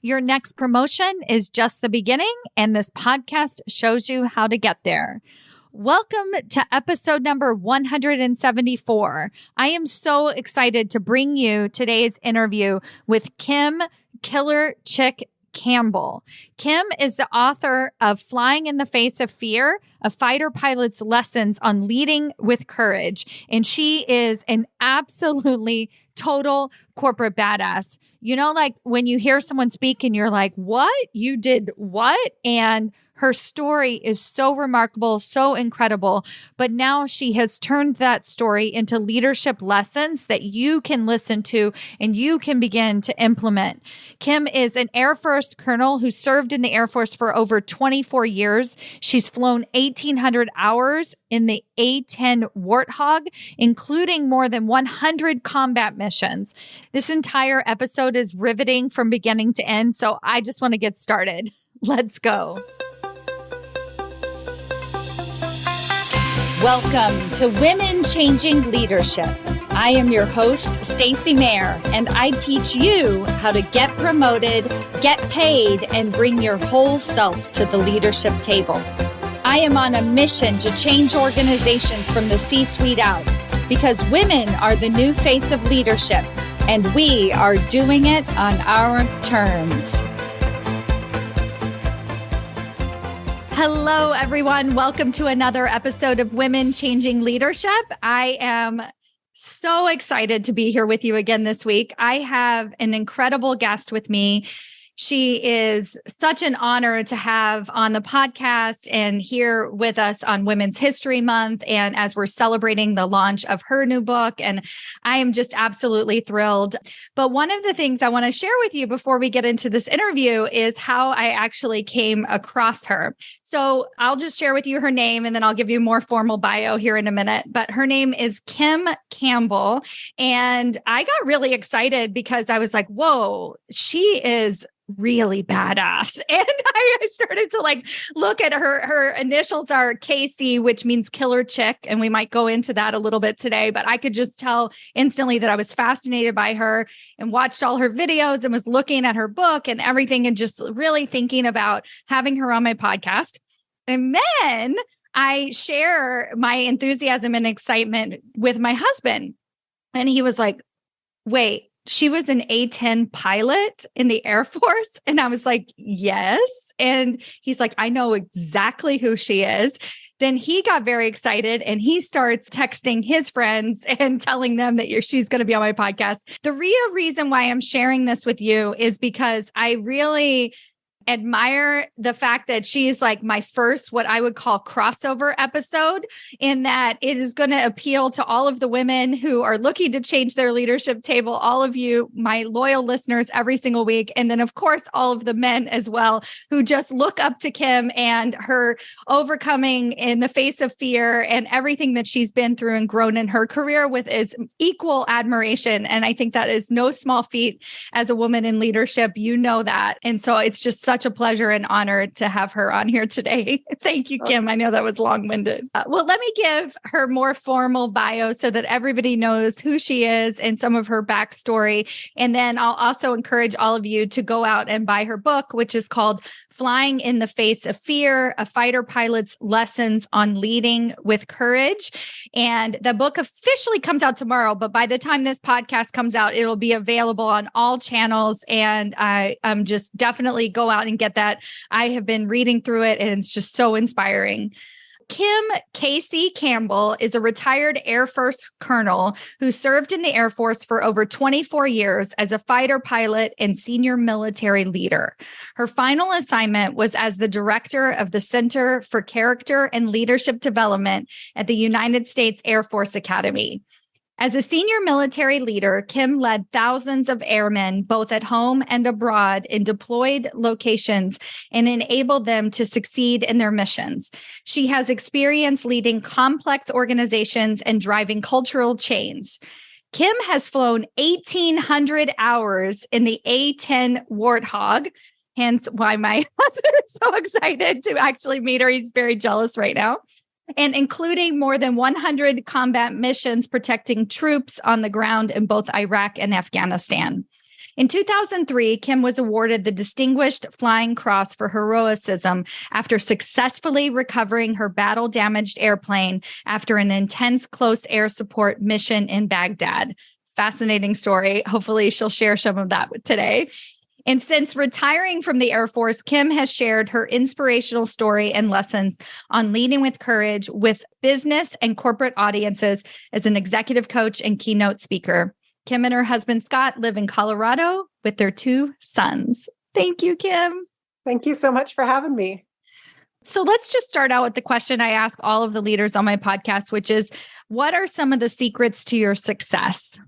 Your next promotion is just the beginning, and this podcast shows you how to get there. Welcome to episode number 174. I am so excited to bring you today's interview with Kim Killer Chick Campbell. Kim is the author of Flying in the Face of Fear, a fighter pilot's lessons on leading with courage. And she is an absolutely total corporate badass. You know, like when you hear someone speak and you're like, what? You did what? And her story is so remarkable, so incredible. But now she has turned that story into leadership lessons that you can listen to and you can begin to implement. Kim is an Air Force colonel who served in the Air Force for over 24 years. She's flown 1,800 hours in the A-10 Warthog, including more than 100 combat missions. This entire episode is riveting from beginning to end, so I just want to get started. Let's go. Welcome to Women Changing Leadership. I am your host, Stacy Mayer, and I teach you how to get promoted, get paid, and bring your whole self to the leadership table. I am on a mission to change organizations from the C-suite out because women are the new face of leadership, and we are doing it on our terms. Hello, everyone. Welcome to another episode of Women Changing Leadership. I am so excited to be here with you again this week. I have an incredible guest with me. She is such an honor to have on the podcast and here with us on Women's History Month and as we're celebrating the launch of her new book. And I am just absolutely thrilled. But one of the things I want to share with you before we get into this interview is how I actually came across her. So I'll just share with you her name and then I'll give you a more formal bio here in a minute. But her name is Kim Campbell. And I got really excited because I was like, whoa, she is really badass. And I started to look at her. Her initials are KC, which means killer chick. And we might go into that a little bit today, but I could just tell instantly that I was fascinated by her and watched all her videos and was looking at her book and everything and just really thinking about having her on my podcast. And then I share my enthusiasm and excitement with my husband. And he was like, wait, she was an A-10 pilot in the Air Force. And I was like, yes. And he's like, I know exactly who she is. Then he got very excited and he starts texting his friends and telling them that she's going to be on my podcast. The real reason why I'm sharing this with you is because I really admire the fact that she's like my first, what I would call crossover episode, in that it is going to appeal to all of the women who are looking to change their leadership table, all of you, my loyal listeners every single week. And then of course, all of the men as well, who just look up to Kim and her overcoming in the face of fear and everything that she's been through and grown in her career with is equal admiration. And I think that is no small feat as a woman in leadership. You know that. And so it's just such a pleasure and honor to have her on here today. Thank you, Kim. I know that was long-winded. Well, let me give her more formal bio so that everybody knows who she is and some of her backstory. And then I'll also encourage all of you to go out and buy her book, which is called Flying in the Face of Fear, a fighter pilot's lessons on leading with courage. And the book officially comes out tomorrow, but by the time this podcast comes out, it'll be available on all channels. And I just definitely go out and get that. I have been reading through it and it's just so inspiring. Kim Casey Campbell is a retired Air Force colonel who served in the Air Force for over 24 years as a fighter pilot and senior military leader. Her final assignment was as the director of the Center for Character and Leadership Development at the United States Air Force Academy. As a senior military leader, Kim led thousands of airmen, both at home and abroad, in deployed locations and enabled them to succeed in their missions. She has experience leading complex organizations and driving cultural change. Kim has flown 1,800 hours in the A-10 Warthog, hence why my husband is so excited to actually meet her. He's very jealous right now. And including more than 100 combat missions protecting troops on the ground in both Iraq and Afghanistan. In 2003, Kim was awarded the Distinguished Flying Cross for heroism after successfully recovering her battle-damaged airplane after an intense close air support mission in Baghdad. Fascinating story. Hopefully, she'll share some of that today. And since retiring from the Air Force, Kim has shared her inspirational story and lessons on leading with courage with business and corporate audiences as an executive coach and keynote speaker. Kim and her husband, Scott, live in Colorado with their 2 sons. Thank you, Kim. Thank you so much for having me. So let's just start out with the question I ask all of the leaders on my podcast, which is, what are some of the secrets to your success?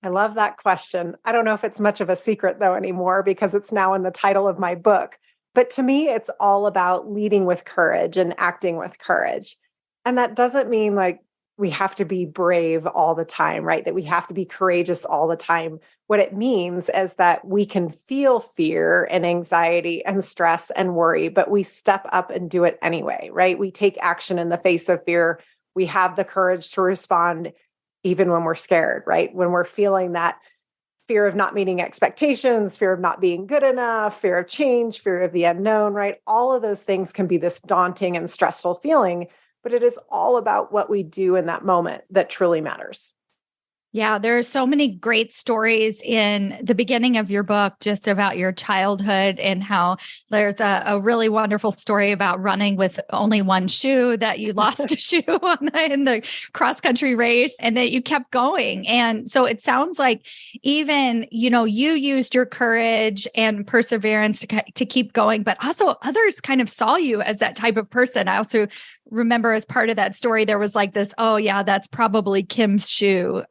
I love that question. I don't know if it's much of a secret though anymore because it's now in the title of my book. But to me, it's all about leading with courage and acting with courage. And that doesn't mean like we have to be brave all the time, right? That we have to be courageous all the time. What it means is that we can feel fear and anxiety and stress and worry, but we step up and do it anyway, right? We take action in the face of fear. We have the courage to respond even when we're scared, right? When we're feeling that fear of not meeting expectations, fear of not being good enough, fear of change, fear of the unknown, right? All of those things can be this daunting and stressful feeling, but it is all about what we do in that moment that truly matters. Yeah, there are so many great stories in the beginning of your book just about your childhood and how there's a really wonderful story about running with only one shoe, that you lost a shoe in the cross-country race and that you kept going. And so it sounds like even, you used your courage and perseverance to keep going, but also others kind of saw you as that type of person. I also remember as part of that story, there was like this, oh yeah, that's probably Kim's shoe.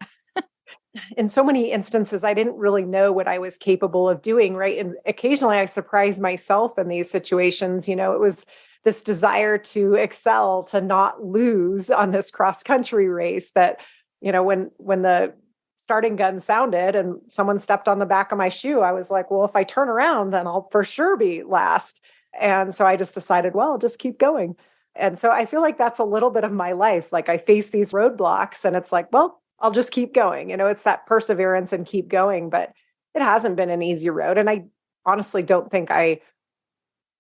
In so many instances, I didn't really know what I was capable of doing, right? And occasionally I surprised myself in these situations. It was this desire to excel, to not lose on this cross-country race that, when the starting gun sounded and someone stepped on the back of my shoe, I was like, well, if I turn around, then I'll for sure be last. And so I just decided, well, I'll just keep going. And so I feel like that's a little bit of my life. Like I face these roadblocks and it's like, well, I'll just keep going. It's that perseverance and keep going, but it hasn't been an easy road. And I honestly don't think I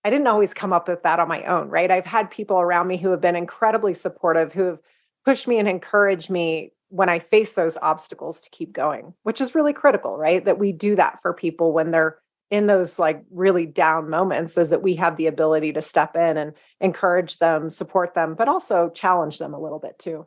didn't always come up with that on my own, right? I've had people around me who have been incredibly supportive, who have pushed me and encouraged me when I face those obstacles to keep going, which is really critical, right? That we do that for people when they're in those like really down moments, is that we have the ability to step in and encourage them, support them, but also challenge them a little bit too.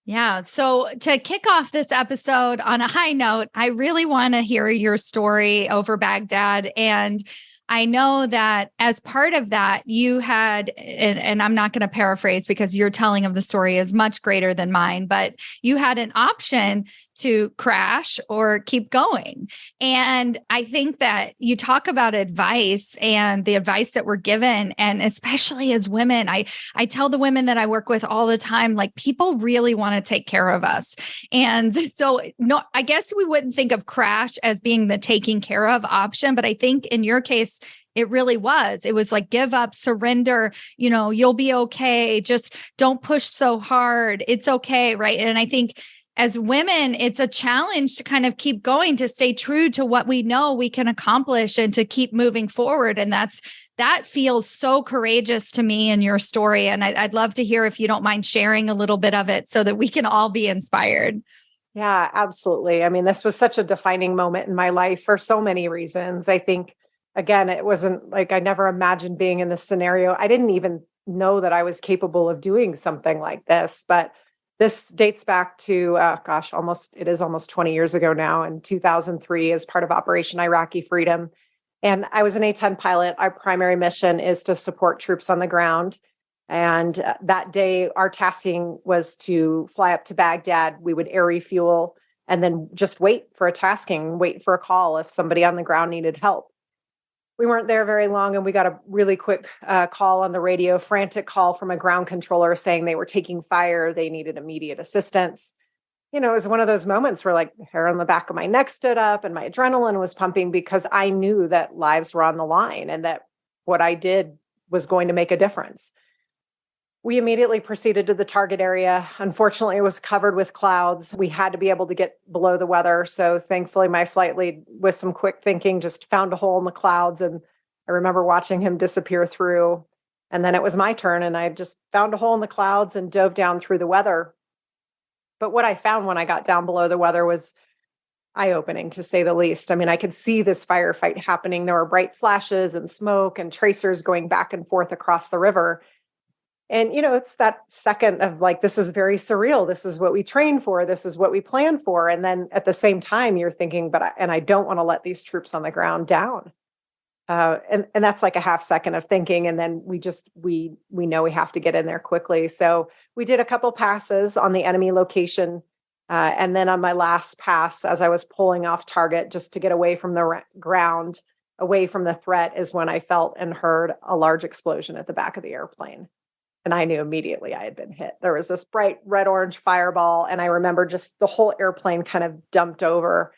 Yeah. So to kick off this episode on a high note, I really want to hear your story over Baghdad. And I know that as part of that, you had, and I'm not going to paraphrase because your telling of the story is much greater than mine, but you had an option to crash or keep going. And I think that you talk about advice and the advice that we're given. And especially as women, I tell the women that I work with all the time, like people really want to take care of us. And so no, I guess we wouldn't think of crash as being the taking care of option, but I think in your case, it really was. It was like, give up, surrender, you'll be okay. Just don't push so hard. It's okay. Right. And I think as women, it's a challenge to kind of keep going, to stay true to what we know we can accomplish and to keep moving forward. And that feels so courageous to me in your story. And I'd love to hear if you don't mind sharing a little bit of it so that we can all be inspired. Yeah, absolutely. I mean, this was such a defining moment in my life for so many reasons. I think, again, it wasn't like I never imagined being in this scenario. I didn't even know that I was capable of doing something like this, but this dates back to, it is almost 20 years ago now, in 2003 as part of Operation Iraqi Freedom. And I was an A-10 pilot. Our primary mission is to support troops on the ground. And that day, our tasking was to fly up to Baghdad. We would air refuel and then just wait for a call if somebody on the ground needed help. We weren't there very long, and we got a really quick call on the radio, frantic call from a ground controller saying they were taking fire. They needed immediate assistance. It was one of those moments where like the hair on the back of my neck stood up and my adrenaline was pumping because I knew that lives were on the line and that what I did was going to make a difference. We immediately proceeded to the target area. Unfortunately, it was covered with clouds. We had to be able to get below the weather. So thankfully, my flight lead, with some quick thinking, just found a hole in the clouds. And I remember watching him disappear through. And then it was my turn, and I just found a hole in the clouds and dove down through the weather. But what I found when I got down below the weather was eye-opening, to say the least. I mean, I could see this firefight happening. There were bright flashes and smoke and tracers going back and forth across the river. And, it's that second of like, this is very surreal. This is what we train for. This is what we plan for. And then at the same time, you're thinking, I don't want to let these troops on the ground down. And that's like a half second of thinking. And then we know we have to get in there quickly. So we did a couple passes on the enemy location. And then on my last pass, as I was pulling off target just to get away from the ground, away from the threat, is when I felt and heard a large explosion at the back of the airplane. And I knew immediately I had been hit. There was this bright red-orange fireball, and I remember just the whole airplane kind of dumped over.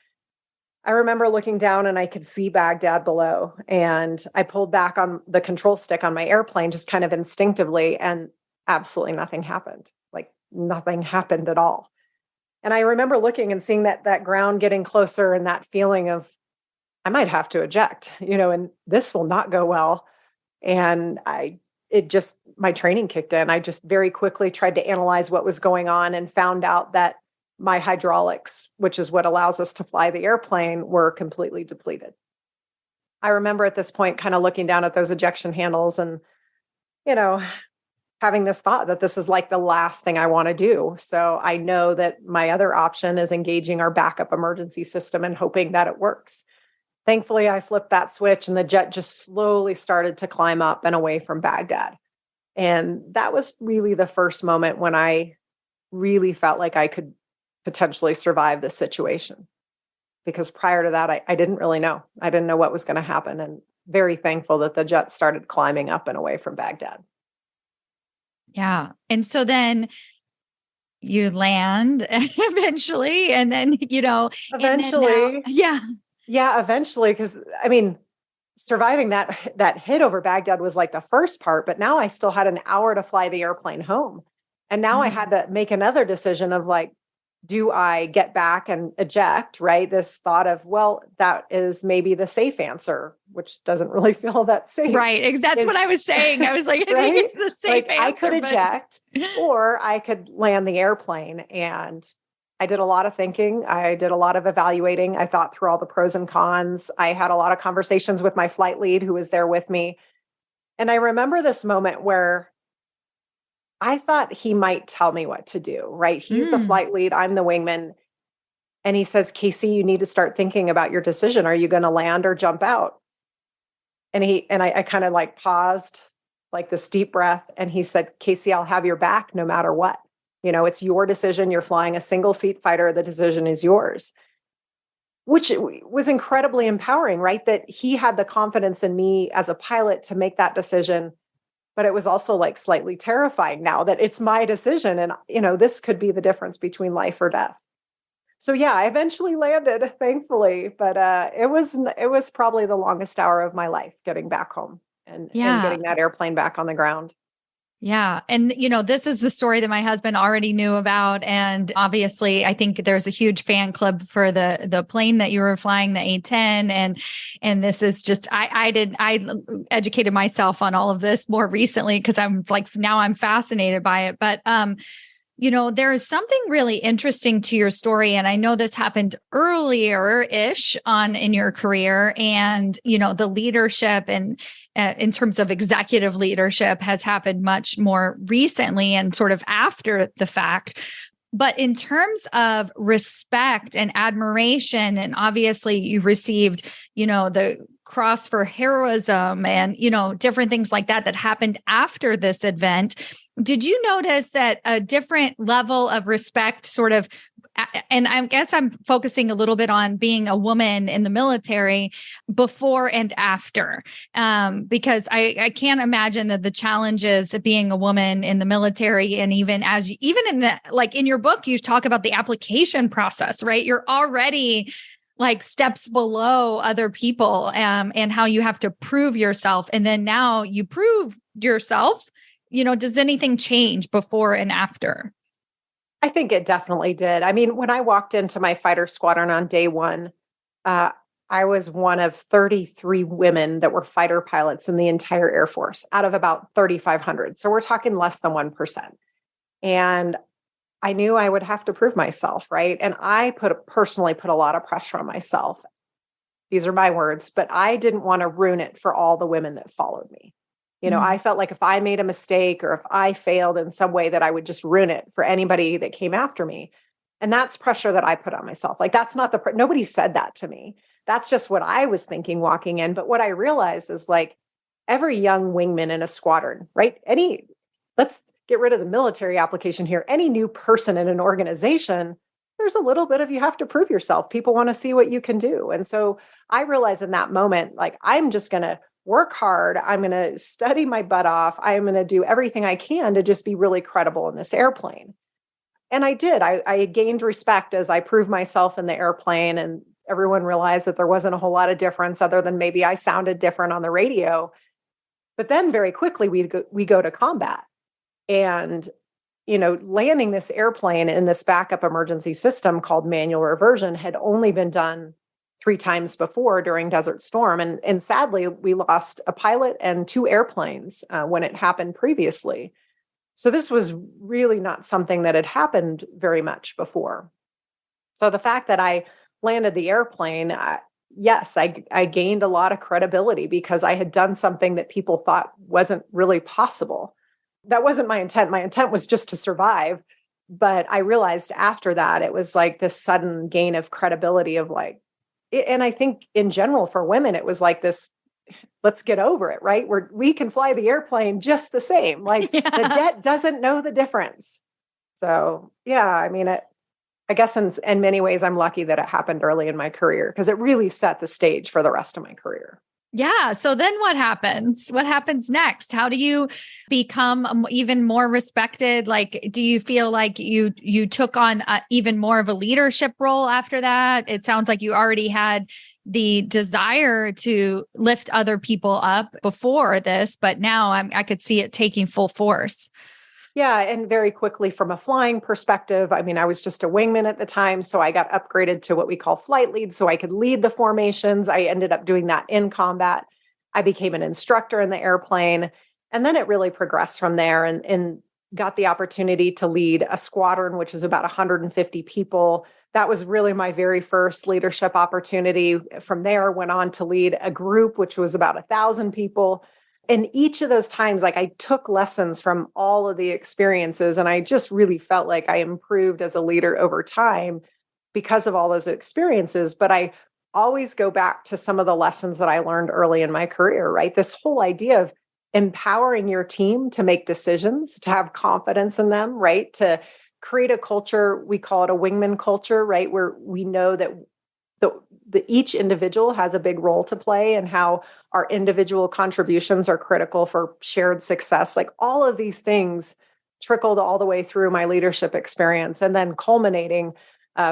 I remember looking down and I could see Baghdad below, and I pulled back on the control stick on my airplane just kind of instinctively, and absolutely nothing happened. Like nothing happened at all. And I remember looking and seeing that ground getting closer, and that feeling of, I might have to eject, and this will not go well. And my training kicked in. I just very quickly tried to analyze what was going on and found out that my hydraulics, which is what allows us to fly the airplane, were completely depleted. I remember at this point kind of looking down at those ejection handles and, having this thought that this is like the last thing I want to do. So I know that my other option is engaging our backup emergency system and hoping that it works. Thankfully, I flipped that switch and the jet just slowly started to climb up and away from Baghdad. And that was really the first moment when I really felt like I could potentially survive this situation. Because prior to that, I didn't really know. I didn't know what was going to happen. And very thankful that the jet started climbing up and away from Baghdad. Yeah. And so then you land eventually, and then, eventually. Yeah. Yeah, eventually, because surviving that hit over Baghdad was like the first part, but now I still had an hour to fly the airplane home. And now I had to make another decision of like, do I get back and eject, right? This thought of, well, that is maybe the safe answer, which doesn't really feel that safe. Right. That's what I was saying. I was like, I think it's the safe answer. I could eject or I could land the airplane. And I did a lot of thinking. I did a lot of evaluating. I thought through all the pros and cons. I had a lot of conversations with my flight lead who was there with me. And I remember this moment where I thought he might tell me what to do, right? He's the flight lead. I'm the wingman. And he says, Casey, you need to start thinking about your decision. Are you going to land or jump out? And I kind of like paused, like this deep breath. And he said, Casey, I'll have your back no matter what. It's your decision. You're flying a single seat fighter. The decision is yours, which was incredibly empowering, right? That he had the confidence in me as a pilot to make that decision. But it was also like slightly terrifying now that it's my decision. And, this could be the difference between life or death. So yeah, I eventually landed, thankfully, but it was probably the longest hour of my life getting back home and getting that airplane back on the ground. Yeah. And, this is the story that my husband already knew about. And obviously, I think there's a huge fan club for the plane that you were flying, the A-10. And this is just, I educated myself on all of this more recently because I'm like, now I'm fascinated by it. But, there is something really interesting to your story. And I know this happened earlier-ish in your career. And, the leadership and in terms of executive leadership has happened much more recently and sort of after the fact. But in terms of respect and admiration, and obviously you received, the Cross for Heroism and, different things like that happened after this event. Did you notice that a different level of respect sort of, and I guess I'm focusing a little bit on being a woman in the military before and after, because I can't imagine that the challenges of being a woman in the military, and even in your book, you talk about the application process, right? You're already like steps below other people, and how you have to prove yourself. And then now you prove yourself does anything change before and after? I think it definitely did. I mean, when I walked into my fighter squadron on day one, I was one of 33 women that were fighter pilots in the entire Air Force out of about 3,500. So we're talking less than 1%. And I knew I would have to prove myself, right? And I personally put a lot of pressure on myself. These are my words, but I didn't want to ruin it for all the women that followed me. I felt like if I made a mistake or if I failed in some way that I would just ruin it for anybody that came after me. And that's pressure that I put on myself. Like that's not nobody said that to me. That's just what I was thinking walking in. But what I realized is like every young wingman in a squadron, right? Let's get rid of the military application here. Any new person in an organization, there's a little bit of you have to prove yourself. People want to see what you can do. And so I realized in that moment, like, I'm just going to work hard. I'm going to study my butt off. I'm going to do everything I can to just be really credible in this airplane. And I did. I gained respect as I proved myself in the airplane, and everyone realized that there wasn't a whole lot of difference other than maybe I sounded different on the radio. But then very quickly we go to combat. And, landing this airplane in this backup emergency system called manual reversion had only been done 3 times before during Desert Storm. And sadly, we lost a pilot and 2 airplanes when it happened previously. So this was really not something that had happened very much before. So the fact that I landed the airplane, yes, I gained a lot of credibility because I had done something that people thought wasn't really possible. That wasn't my intent. My intent was just to survive. But I realized after that, it was like this sudden gain of credibility of like, and I think in general for women, it was like this, let's get over it, right? We can fly the airplane just the same. Like the jet doesn't know the difference. So yeah, I mean, I guess in many ways, I'm lucky that it happened early in my career because it really set the stage for the rest of my career. Yeah. So then what happens? What happens next? How do you become even more respected? Like, do you feel like you took on even more of a leadership role after that? It sounds like you already had the desire to lift other people up before this, but now I could see it taking full force. Yeah. And very quickly from a flying perspective, I mean, I was just a wingman at the time. So I got upgraded to what we call flight lead. So I could lead the formations. I ended up doing that in combat. I became an instructor in the airplane. And then it really progressed from there and got the opportunity to lead a squadron, which is about 150 people. That was really my very first leadership opportunity. From there, went on to lead a group, which was about 1,000 people. And each of those times, like I took lessons from all of the experiences, and I just really felt like I improved as a leader over time because of all those experiences. But I always go back to some of the lessons that I learned early in my career, right? This whole idea of empowering your team to make decisions, to have confidence in them, right? To create a culture, we call it a wingman culture, right? Where we know that each individual has a big role to play and how our individual contributions are critical for shared success. Like all of these things trickled all the way through my leadership experience. And then culminating,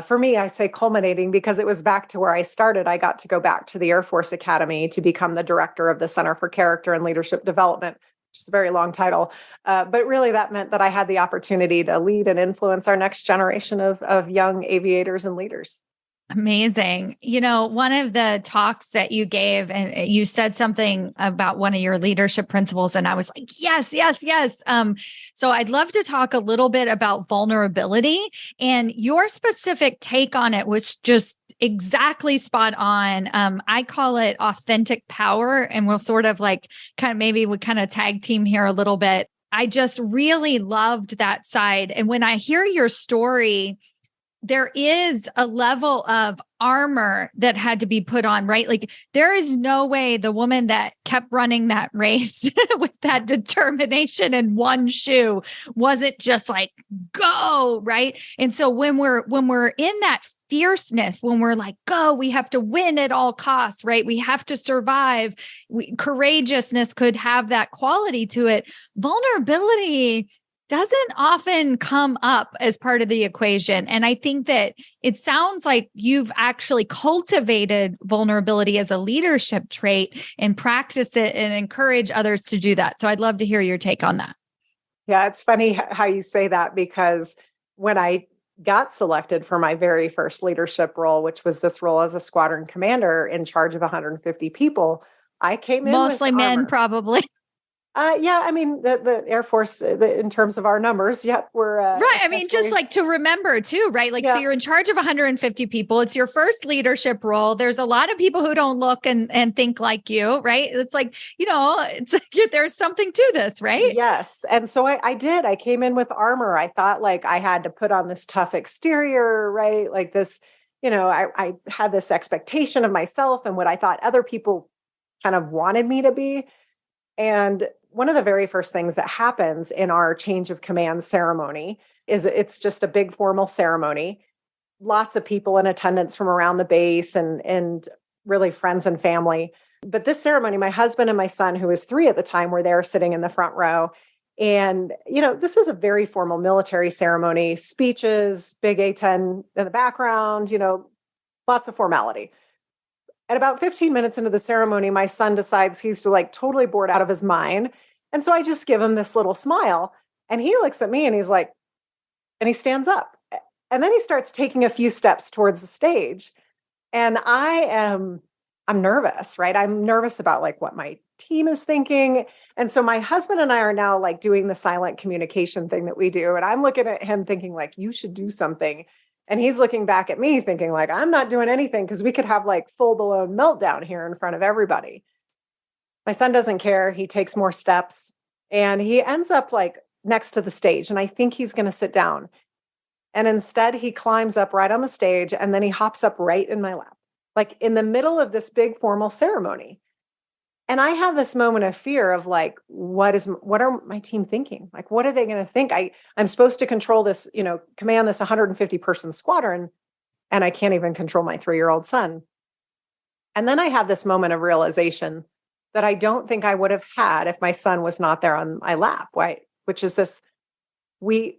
for me, I say culminating because it was back to where I started. I got to go back to the Air Force Academy to become the director of the Center for Character and Leadership Development, which is a very long title. But really that meant that I had the opportunity to lead and influence our next generation of young aviators and leaders. Amazing. One of the talks that you gave, and you said something about one of your leadership principles, and I was like, yes, yes, yes. So I'd love to talk a little bit about vulnerability, and your specific take on it was just exactly spot on. I call it authentic power, and we'll sort of like maybe we kind of tag team here a little bit. I just really loved that side. And when I hear your story, there is a level of armor that had to be put on, right? Like there is no way the woman that kept running that race with that determination in one shoe wasn't just like, go, right? And so when we're in that fierceness, when we're like, go, we have to win at all costs, right? We have to survive. Courageousness could have that quality to it. Vulnerability doesn't often come up as part of the equation. And I think that it sounds like you've actually cultivated vulnerability as a leadership trait and practice it and encourage others to do that. So I'd love to hear your take on that. Yeah, it's funny how you say that, because when I got selected for my very first leadership role, which was this role as a squadron commander in charge of 150 people, I came in with Mostly men, armor. probably. Yeah, I mean, the Air Force, in terms of our numbers, yep, we're Right. I mean, just essentially, like to remember too, right? Like, so yeah, you're in charge of 150 people. It's your first leadership role. There's a lot of people who don't look and think like you, right? It's like, it's like there's something to this, right? yes. And so I did. I came in with armor. I thought like I had to put on this tough exterior, right? Like this, I had this expectation of myself and what I thought other people kind of wanted me to be. And one of the very first things that happens in our change of command ceremony is it's just a big formal ceremony. Lots of people in attendance from around the base and really friends and family. But this ceremony, my husband and my son, who was 3 at the time, were there sitting in the front row. And, this is a very formal military ceremony, speeches, big A-10 in the background, lots of formality. At about 15 minutes into the ceremony, my son decides he's like totally bored out of his mind. And so I just give him this little smile, and he looks at me and he's like, and he stands up. And then he starts taking a few steps towards the stage. And I'm nervous, right? I'm nervous about like what my team is thinking. And so my husband and I are now like doing the silent communication thing that we do. And I'm looking at him thinking like, you should do something. And he's looking back at me thinking like, I'm not doing anything, because we could have like full blown meltdown here in front of everybody. My son doesn't care. He takes more steps and he ends up like next to the stage. And I think he's going to sit down. And instead he climbs up right on the stage, and then he hops up right in my lap, like in the middle of this big formal ceremony. And I have this moment of fear of like, what are my team thinking? Like, what are they going to think? I'm supposed to control this, command this 150 person squadron, and I can't even control my 3-year-old son. And then I have this moment of realization that I don't think I would have had if my son was not there on my lap, right? Which is this, we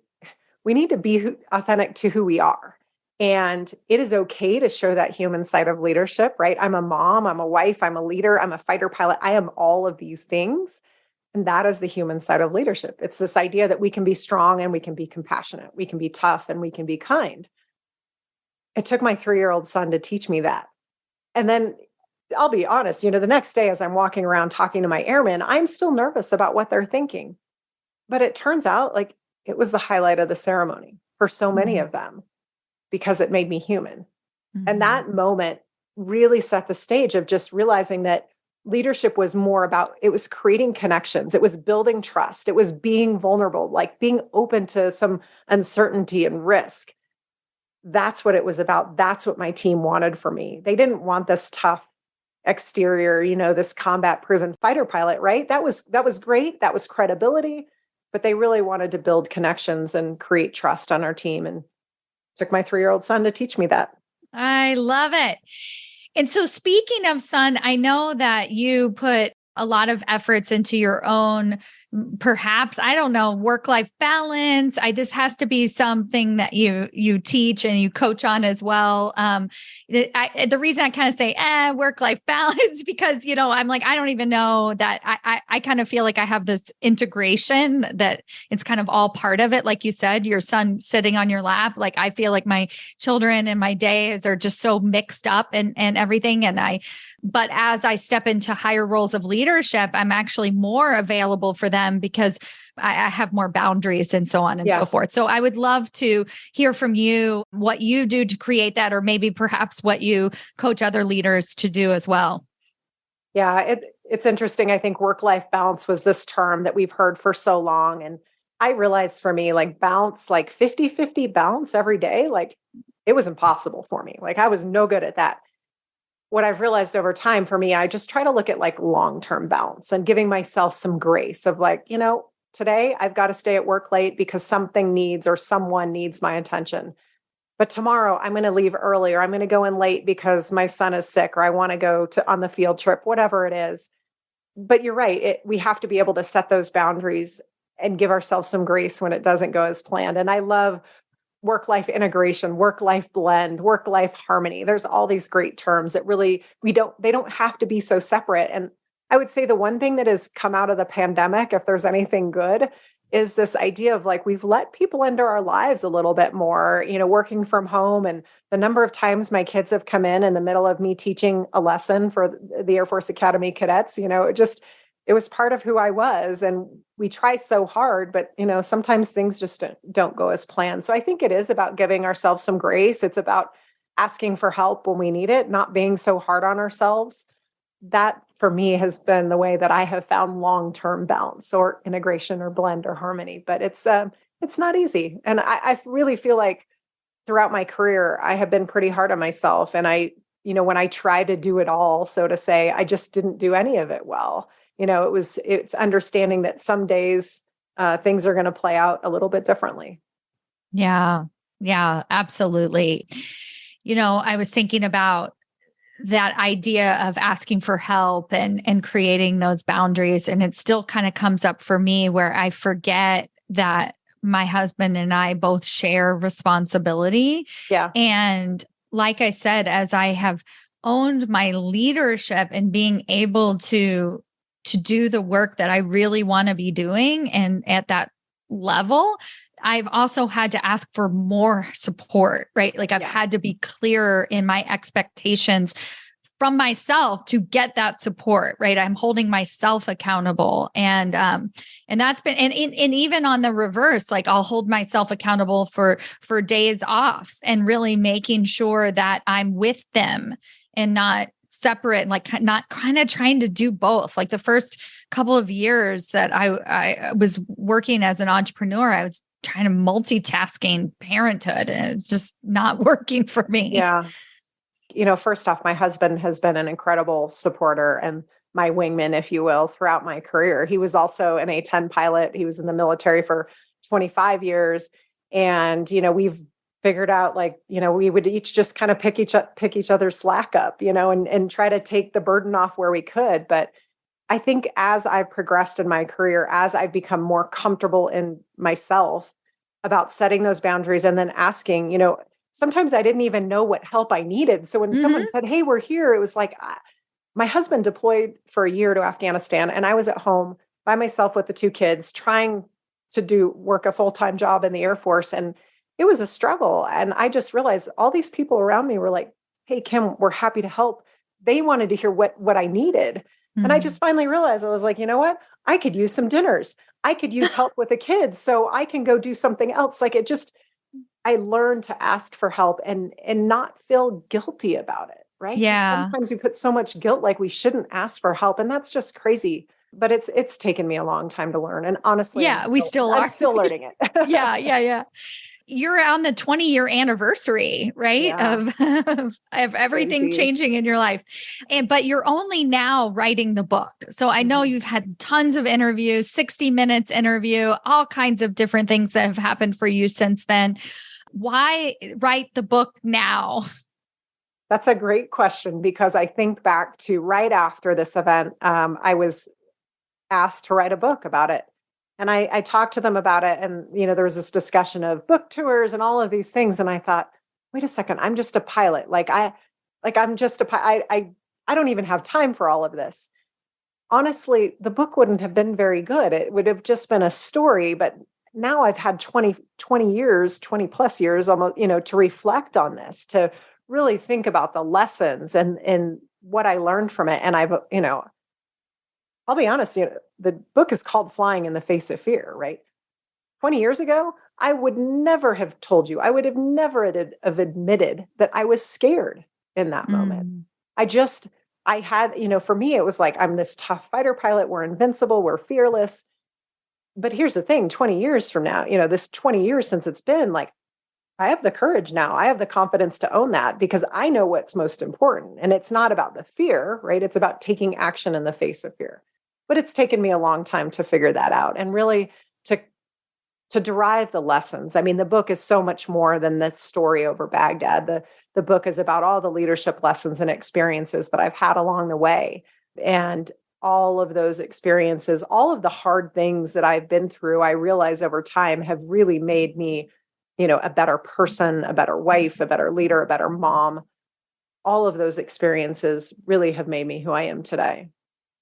need to be authentic to who we are. And it is okay to show that human side of leadership, right? I'm a mom, I'm a wife, I'm a leader, I'm a fighter pilot. I am all of these things. And that is the human side of leadership. It's this idea that we can be strong and we can be compassionate, we can be tough and we can be kind. It took my 3-year-old son to teach me that. And then I'll be honest, the next day as I'm walking around talking to my airmen, I'm still nervous about what they're thinking. But it turns out like it was the highlight of the ceremony for so many of them, because it made me human. And that moment really set the stage of just realizing that leadership was more about, it was creating connections. It was building trust. It was being vulnerable, like being open to some uncertainty and risk. That's what it was about. That's what my team wanted for me. They didn't want this tough exterior, this combat proven fighter pilot, right? That was great. That was credibility, but they really wanted to build connections and create trust on our team. And took my 3-year-old son to teach me that. I love it. And so speaking of son, I know that you put a lot of efforts into your own, perhaps, I don't know, work-life balance. This has to be something that you teach and you coach on as well. The reason I kind of say work-life balance, because, I'm like, I don't even know that I kind of feel like I have this integration that it's kind of all part of it. Like you said, your son sitting on your lap. Like, I feel like my children and my days are just so mixed up and everything. But as I step into higher roles of leadership, I'm actually more available for them because I have more boundaries and so on and so forth. So I would love to hear from you what you do to create that, or maybe perhaps what you coach other leaders to do as well. Yeah, it's interesting. I think work-life balance was this term that we've heard for so long. And I realized for me, like balance, like 50-50 balance every day, like it was impossible for me. Like I was no good at that. What I've realized over time for me, I just try to look at like long-term balance and giving myself some grace of like, today I've got to stay at work late because something needs or someone needs my attention. But tomorrow I'm going to leave early, or I'm going to go in late because my son is sick, or I want to go on the field trip, whatever it is. But you're right. We have to be able to set those boundaries and give ourselves some grace when it doesn't go as planned. And I love work-life integration, work-life blend, work-life harmony. There's all these great terms that really, they don't have to be so separate. And I would say the one thing that has come out of the pandemic, if there's anything good, is this idea of like, we've let people into our lives a little bit more, working from home. And the number of times my kids have come in the middle of me teaching a lesson for the Air Force Academy cadets, it was part of who I was. And we try so hard, but, sometimes things just don't go as planned. So I think it is about giving ourselves some grace. It's about asking for help when we need it, not being so hard on ourselves. That for me has been the way that I have found long-term balance or integration or blend or harmony, but it's not easy. And I really feel like throughout my career, I have been pretty hard on myself. And when I try to do it all, so to say, I just didn't do any of it well. It's understanding that some days things are going to play out a little bit differently. Yeah. Yeah, absolutely. I was thinking about that idea of asking for help and creating those boundaries. And it still kind of comes up for me where I forget that my husband and I both share responsibility. Yeah. And like I said, as I have owned my leadership and being able to do the work that I really want to be doing and at that level, I've also had to ask for more support, right? Like I've had to be clearer in my expectations from myself to get that support, right? I'm holding myself accountable. And that's been, and even on the reverse, like I'll hold myself accountable for days off and really making sure that I'm with them and not separate, like not kind of trying to do both. Like the first couple of years that I was working as an entrepreneur, I was trying to multitasking parenthood and it's just not working for me. Yeah. First off, my husband has been an incredible supporter and my wingman, if you will, throughout my career. He was also an A-10 pilot. He was in the military for 25 years. And, we've figured out we would each just kind of pick each other's slack up, and try to take the burden off where we could. But I think as I've progressed in my career, as I've become more comfortable in myself about setting those boundaries and then asking, sometimes I didn't even know what help I needed. So when someone said, "Hey, we're here," it was like, my husband deployed for a year to Afghanistan and I was at home by myself with the two kids trying to work a full-time job in the Air Force. And it was a struggle. And I just realized all these people around me were like, "Hey, Kim, we're happy to help." They wanted to hear what I needed. And I just finally realized, I was like, you know what? I could use some dinners. I could use help with the kids so I can go do something else. I learned to ask for help and not feel guilty about it. Right. Yeah. Sometimes we put so much guilt, like we shouldn't ask for help. And that's just crazy. But it's taken me a long time to learn. And honestly, we still are. I'm still learning it. Yeah. You're on the 20-year anniversary, right? Of everything Crazy. changing in your life. But you're only now writing the book. So I know you've had tons of interviews, 60 Minutes interview, all kinds of different things that have happened for you since then. Why write the book now? That's a great question, because I think back to right after this event, I was asked to write a book about it. And I talked to them about it. And, there was this discussion of book tours and all of these things. And I thought, wait a second, I'm just a pilot. I'm just a pilot. I don't even have time for all of this. Honestly, the book wouldn't have been very good. It would have just been a story. But now I've had 20 plus years almost, to reflect on this, to really think about the lessons and what I learned from it. And I'll be honest, the book is called Flying in the Face of Fear, right? 20 years ago, I would never have told you. I would have never have admitted that I was scared in that moment. I had, for me, it was like, I'm this tough fighter pilot. We're invincible. We're fearless. But here's the thing, 20 years from now, this 20 years since it's been, like, I have the courage now. I have the confidence to own that because I know what's most important. And it's not about the fear, right? It's about taking action in the face of fear. But it's taken me a long time to figure that out and really to derive the lessons. I mean, the book is so much more than the story over Baghdad. The book is about all the leadership lessons and experiences that I've had along the way. And all of those experiences, all of the hard things that I've been through, I realize over time have really made me, a better person, a better wife, a better leader, a better mom. All of those experiences really have made me who I am today.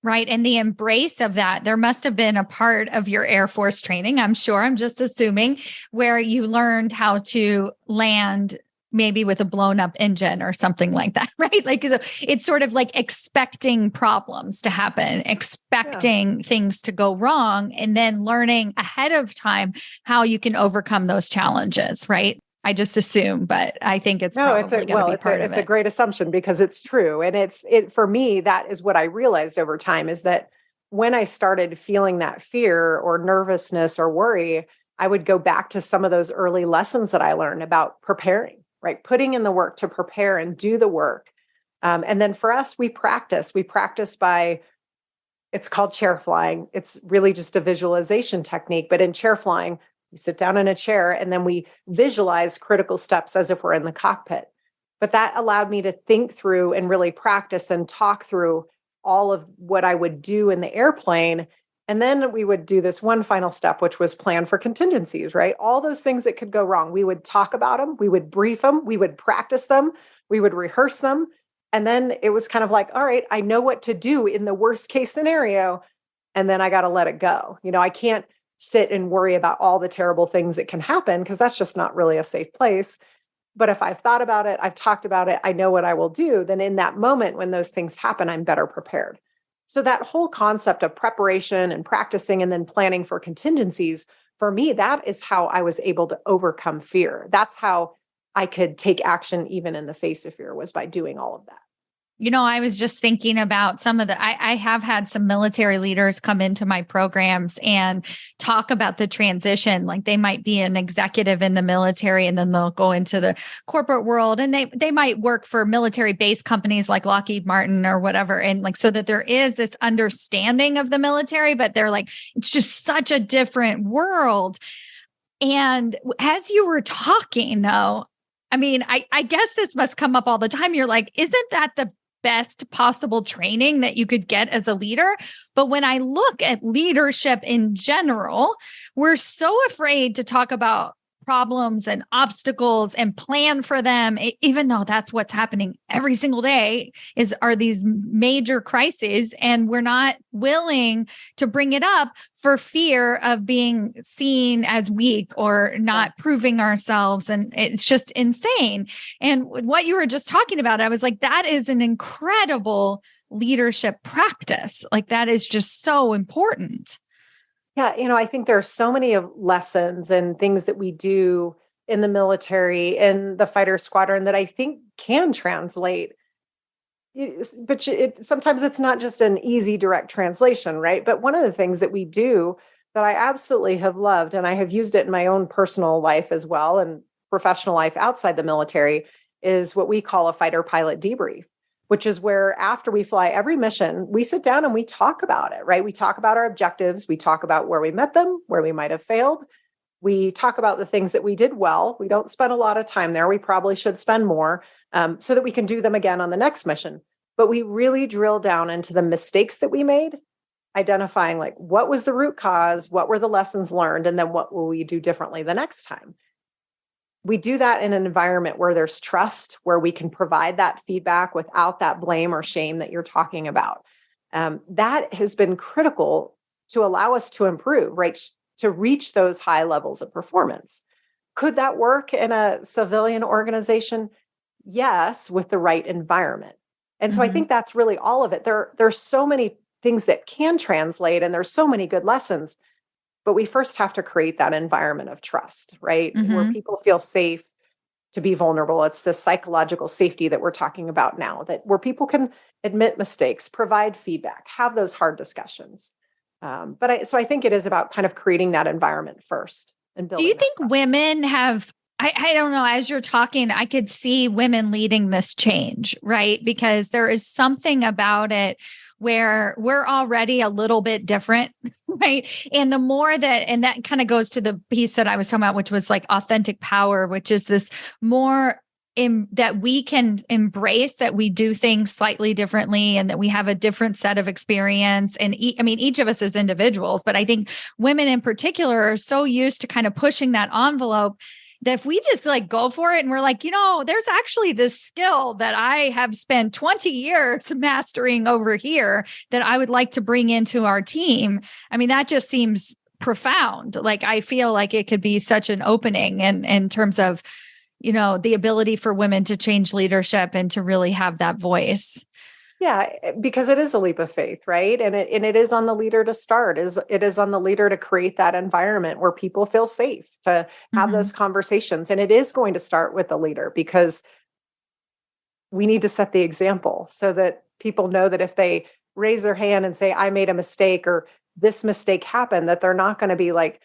Right. And the embrace of that, there must have been a part of your Air Force training, I'm sure, I'm just assuming, where you learned how to land maybe with a blown up engine or something like that, right? Like, so it's sort of like expecting problems to happen, expecting things to go wrong, and then learning ahead of time how you can overcome those challenges, right? I just assume, but I think it's probably going to be part of it. It's a great assumption because it's true. And it for me, that is what I realized over time is that when I started feeling that fear or nervousness or worry, I would go back to some of those early lessons that I learned about preparing, right? Putting in the work to prepare and do the work. And then for us, we practice. We practice by, it's called chair flying. It's really just a visualization technique. But in chair flying, we sit down in a chair and then we visualize critical steps as if we're in the cockpit. But that allowed me to think through and really practice and talk through all of what I would do in the airplane. And then we would do this one final step, which was plan for contingencies, right? All those things that could go wrong. We would talk about them. We would brief them. We would practice them. We would rehearse them. And then it was kind of like, all right, I know what to do in the worst case scenario. And then I got to let it go. I can't sit and worry about all the terrible things that can happen because that's just not really a safe place. But if I've thought about it, I've talked about it, I know what I will do, then in that moment when those things happen, I'm better prepared. So that whole concept of preparation and practicing and then planning for contingencies, for me, that is how I was able to overcome fear. That's how I could take action even in the face of fear, was by doing all of that. I was just thinking about some of I have had some military leaders come into my programs and talk about the transition. Like they might be an executive in the military and then they'll go into the corporate world and they might work for military based companies like Lockheed Martin or whatever. And like, so that there is this understanding of the military, but they're like, it's just such a different world. And as you were talking though, I mean, I guess this must come up all the time. You're like, isn't that the best possible training that you could get as a leader? But when I look at leadership in general, we're so afraid to talk about problems and obstacles and plan for them, even though that's what's happening every single day are these major crises. And we're not willing to bring it up for fear of being seen as weak or not proving ourselves. And it's just insane. And what you were just talking about, I was like, that is an incredible leadership practice. Like that is just so important. Yeah, I think there are so many of lessons and things that we do in the military, in the fighter squadron that I think can translate. But sometimes it's not just an easy, direct translation, right? But one of the things that we do that I absolutely have loved, and I have used it in my own personal life as well, and professional life outside the military, is what we call a fighter pilot debrief, which is where after we fly every mission, we sit down and we talk about it, right? We talk about our objectives. We talk about where we met them, where we might have failed. We talk about the things that we did well. We don't spend a lot of time there. We probably should spend more so that we can do them again on the next mission. But we really drill down into the mistakes that we made, identifying like what was the root cause, what were the lessons learned, and then what will we do differently the next time? We do that in an environment where there's trust, where we can provide that feedback without that blame or shame that you're talking about. That has been critical to allow us to improve, right? To reach those high levels of performance. Could that work in a civilian organization? Yes, with the right environment. And so I think that's really all of it. There's so many things that can translate, and there's so many good lessons. But we first have to create that environment of trust, right? Where people feel safe to be vulnerable. It's the psychological safety that we're talking about now, that where people can admit mistakes, provide feedback, have those hard discussions. So I think it is about kind of creating that environment first. And building. Do you think women have, I don't know, as you're talking, I could see women leading this change, right? Because there is something about it where we're already a little bit different, right? And the more that kind of goes to the piece that I was talking about, which was like authentic power, which is this more that we can embrace that we do things slightly differently and that we have a different set of experience. And each of us as individuals, but I think women in particular are so used to kind of pushing that envelope that if we just like go for it and we're like, there's actually this skill that I have spent 20 years mastering over here that I would like to bring into our team. I mean, that just seems profound. Like, I feel like it could be such an opening in terms of, the ability for women to change leadership and to really have that voice. Yeah, because it is a leap of faith, right? And it is on the leader to start. It is on the leader to create that environment where people feel safe to have those conversations. And it is going to start with the leader, because we need to set the example so that people know that if they raise their hand and say, I made a mistake, or this mistake happened, that they're not going to be like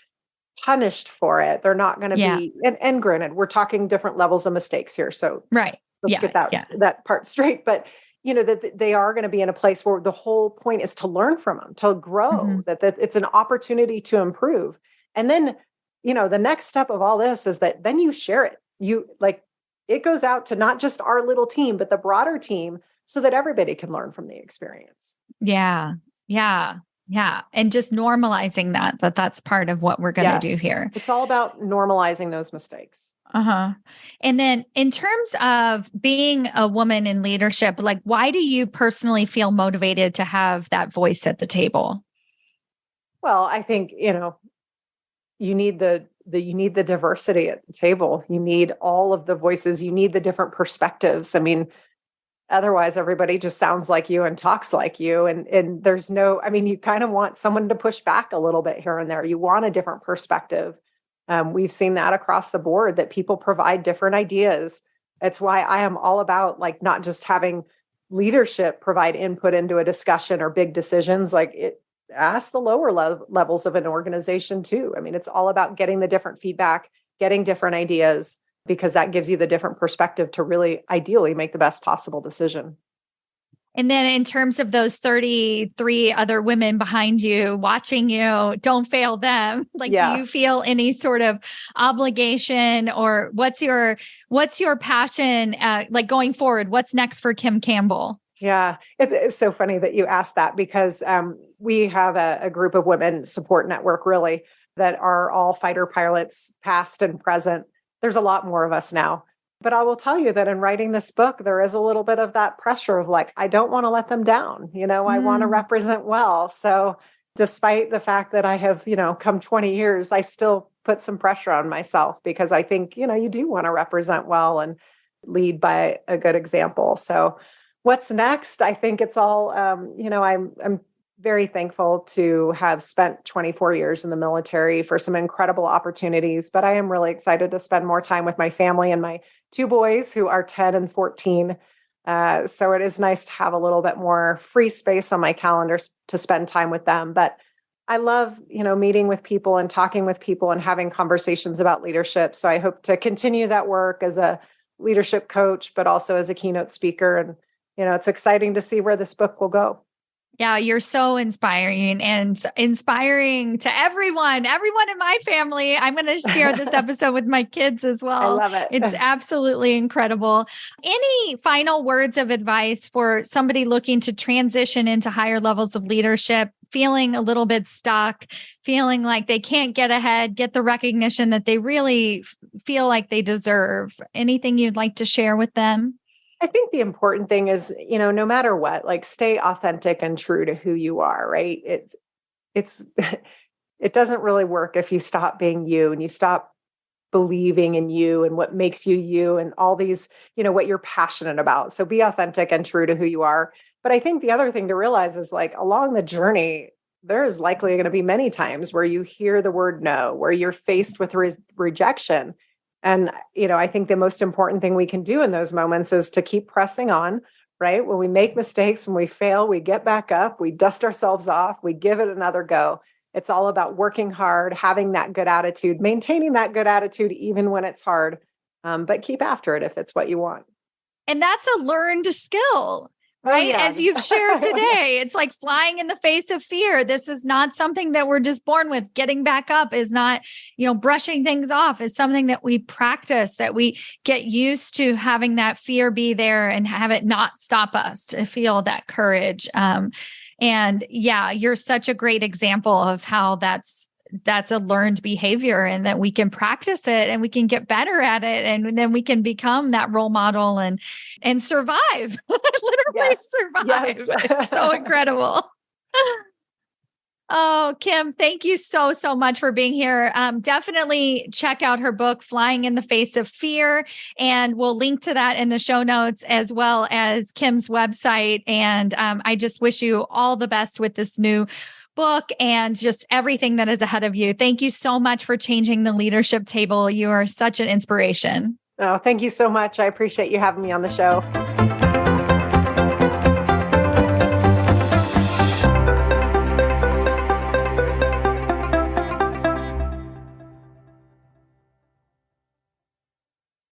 punished for it. They're not going to be, and granted, we're talking different levels of mistakes here. So let's get that part straight. But that they are going to be in a place where the whole point is to learn from them, to grow, that it's an opportunity to improve. And then, the next step of all this is that then you share it. It goes out to not just our little team, but the broader team, so that everybody can learn from the experience. Yeah. And just normalizing that's part of what we're going to do here. It's all about normalizing those mistakes. And then in terms of being a woman in leadership, like, why do you personally feel motivated to have that voice at the table? Well, I think, you need the diversity at the table. You need all of the voices. You need the different perspectives. I mean, otherwise everybody just sounds like you and talks like you. And there's you kind of want someone to push back a little bit here and there. You want a different perspective. We've seen that across the board, that people provide different ideas. It's why I am all about not just having leadership provide input into a discussion or big decisions. Ask the lower levels of an organization too. I mean, it's all about getting the different feedback, getting different ideas, because that gives you the different perspective to really ideally make the best possible decision. And then in terms of those 33 other women behind you, watching you, don't fail them. Do you feel any sort of obligation, or what's your passion, going forward? What's next for Kim Campbell? Yeah, it's so funny that you asked that, because we have a group of women support network, really, that are all fighter pilots, past and present. There's a lot more of us now. But I will tell you that in writing this book, there is a little bit of that pressure of I don't want to let them down. I want to represent well. So despite the fact that I have, come 20 years, I still put some pressure on myself, because I think, you do want to represent well and lead by a good example. So what's next? I think it's all, I'm very thankful to have spent 24 years in the military for some incredible opportunities, but I am really excited to spend more time with my family and my two boys, who are 10 and 14. So it is nice to have a little bit more free space on my calendar to spend time with them. But I love, meeting with people and talking with people and having conversations about leadership. So I hope to continue that work as a leadership coach, but also as a keynote speaker. And, it's exciting to see where this book will go. Yeah, you're so inspiring, and inspiring to everyone in my family. I'm going to share this episode with my kids as well. I love it. It's absolutely incredible. Any final words of advice for somebody looking to transition into higher levels of leadership, feeling a little bit stuck, feeling like they can't get ahead, get the recognition that they really feel like they deserve? Anything you'd like to share with them? I think the important thing is, no matter what, stay authentic and true to who you are, right? It doesn't really work if you stop being you and you stop believing in you and what makes you you and all these, what you're passionate about. So be authentic and true to who you are. But I think the other thing to realize is along the journey, there's likely going to be many times where you hear the word no, where you're faced with rejection. And, I think the most important thing we can do in those moments is to keep pressing on, right? When we make mistakes, when we fail, we get back up, we dust ourselves off, we give it another go. It's all about working hard, having that good attitude, maintaining that good attitude, even when it's hard, but keep after it if it's what you want. And that's a learned skill. Right? Oh, yeah. As you've shared today, it's like flying in the face of fear. This is not something that we're just born with. Getting back up is not, brushing things off. It's something that we practice, that we get used to having that fear be there and have it not stop us to feel that courage. And yeah, you're such a great example of how that's that's a learned behavior and that we can practice it and we can get better at it. And then we can become that role model and survive, literally survive. Yes. It's so incredible. Oh, Kim, thank you so, so much for being here. Definitely check out her book, Flying in the Face of Fear. And we'll link to that in the show notes as well as Kim's website. And I just wish you all the best with this new book and just everything that is ahead of you. Thank you so much for changing the leadership table. You are such an inspiration. Oh, thank you so much. I appreciate you having me on the show.